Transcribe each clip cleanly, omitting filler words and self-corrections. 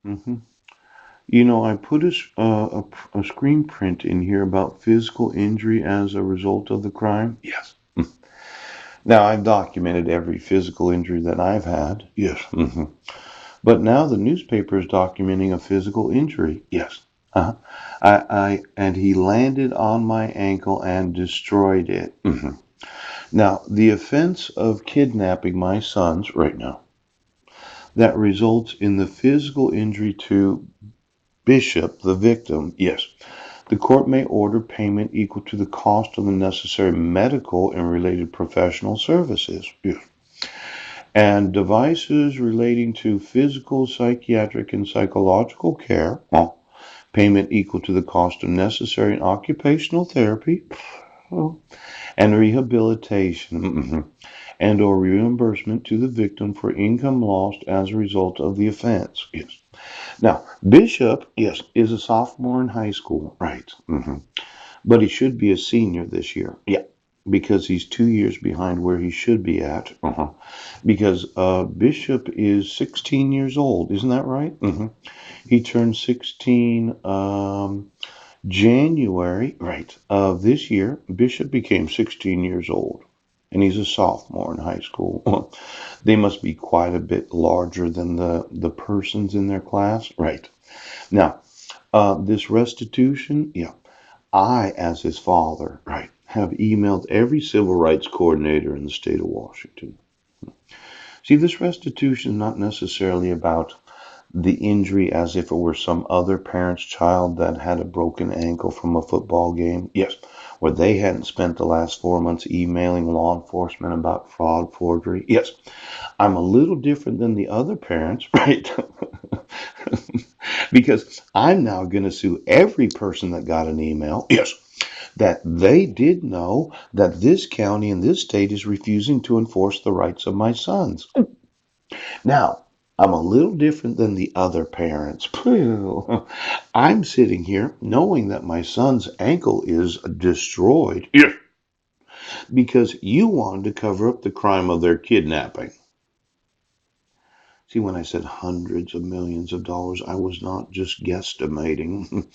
hmm You know, I put a screen print in here about physical injury as a result of the crime. Yes. Now, I've documented every physical injury that I've had. Yes. But now the newspaper is documenting a physical injury. Yes. Uh-huh. And he landed on my ankle and destroyed it. Now, the offense of kidnapping my sons right now that results in the physical injury to Bishop, the victim, yes, the court may order payment equal to the cost of the necessary medical and related professional services. Yes. And devices relating to physical, psychiatric, and psychological care, well, payment equal to the cost of necessary occupational therapy, well, and rehabilitation, and or reimbursement to the victim for income lost as a result of the offense. Yes. Now, Bishop, yes, is a sophomore in high school, right? But he should be a senior this year. Yeah, because he's 2 years behind where he should be at. Because Bishop is 16 years old, isn't that right? He turned 16 January, right, of this year. Bishop became 16 years old, and he's a sophomore in high school. They must be quite a bit larger than the persons in their class, right? Now, this restitution, yeah, I, as his father, right, have emailed every civil rights coordinator in the state of Washington. See, this restitution is not necessarily about the injury as if it were some other parent's child that had a broken ankle from a football game. Yes, where they hadn't spent the last 4 months emailing law enforcement about fraud, forgery. Yes, I'm a little different than the other parents, right? Because I'm now going to sue every person that got an email. Yes, that they did know that this county and this state is refusing to enforce the rights of my sons. Now, I'm a little different than the other parents. I'm sitting here knowing that my son's ankle is destroyed. Yes. Because you wanted to cover up the crime of their kidnapping. See, when I said hundreds of millions of dollars, I was not just guesstimating.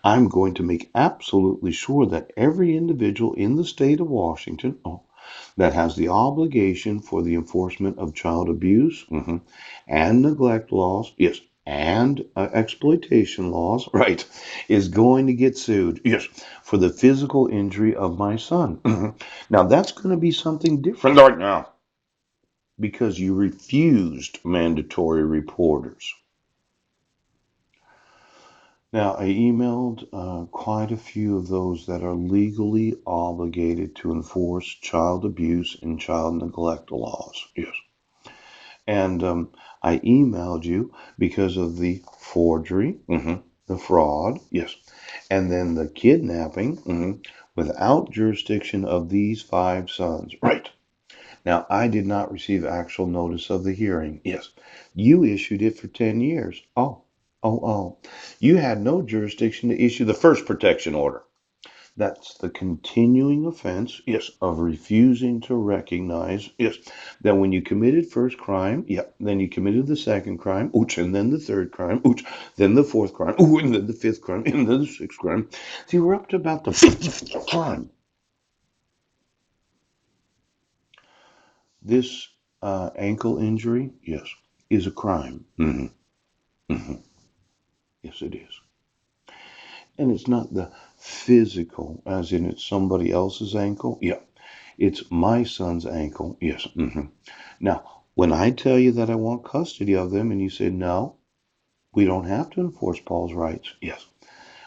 I'm going to make absolutely sure that every individual in the state of Washington that has the obligation for the enforcement of child abuse and neglect laws, yes, and exploitation laws, right, is going to get sued, yes, for the physical injury of my son. Now, that's going to be something different right now because you refused mandatory reporters. Now, I emailed quite a few of those that are legally obligated to enforce child abuse and child neglect laws. Yes. And I emailed you because of the forgery, the fraud, yes, and then the kidnapping without jurisdiction of these five sons. Right. Now, I did not receive actual notice of the hearing. Yes. You issued it for 10 years. Oh. You had no jurisdiction to issue the first protection order. That's the continuing offense, yes, of refusing to recognize, yes, that when you committed first crime, then you committed the second crime, ooch, and then the third crime, ooch, then the fourth crime, ooh, and then the fifth crime, and then the sixth crime. See, we're up to about the 50th crime. This ankle injury, yes, is a crime. Hmm Yes, it is. And it's not the physical, as in it's somebody else's ankle. Yeah, it's my son's ankle. Yes. Now, when I tell you that I want custody of them and you say, no, we don't have to enforce Paul's rights. Yes.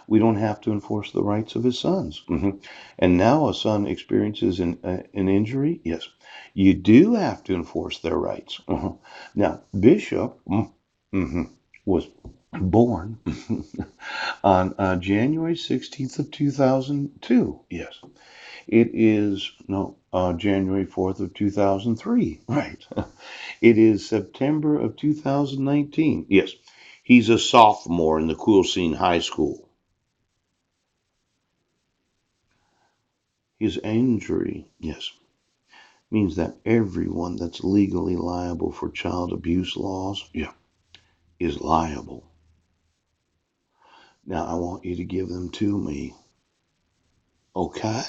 We don't have to enforce the rights of his sons. And now a son experiences an injury. Yes. You do have to enforce their rights. Now, Bishop was born on January 16th of 2002. Yes. It is, no, January 4th of 2003. Right. It is September of 2019. Yes. He's a sophomore in the Quilcene High School. His injury, yes, means that everyone that's legally liable for child abuse laws, yeah, is liable. Now I want you to give them to me. Okay?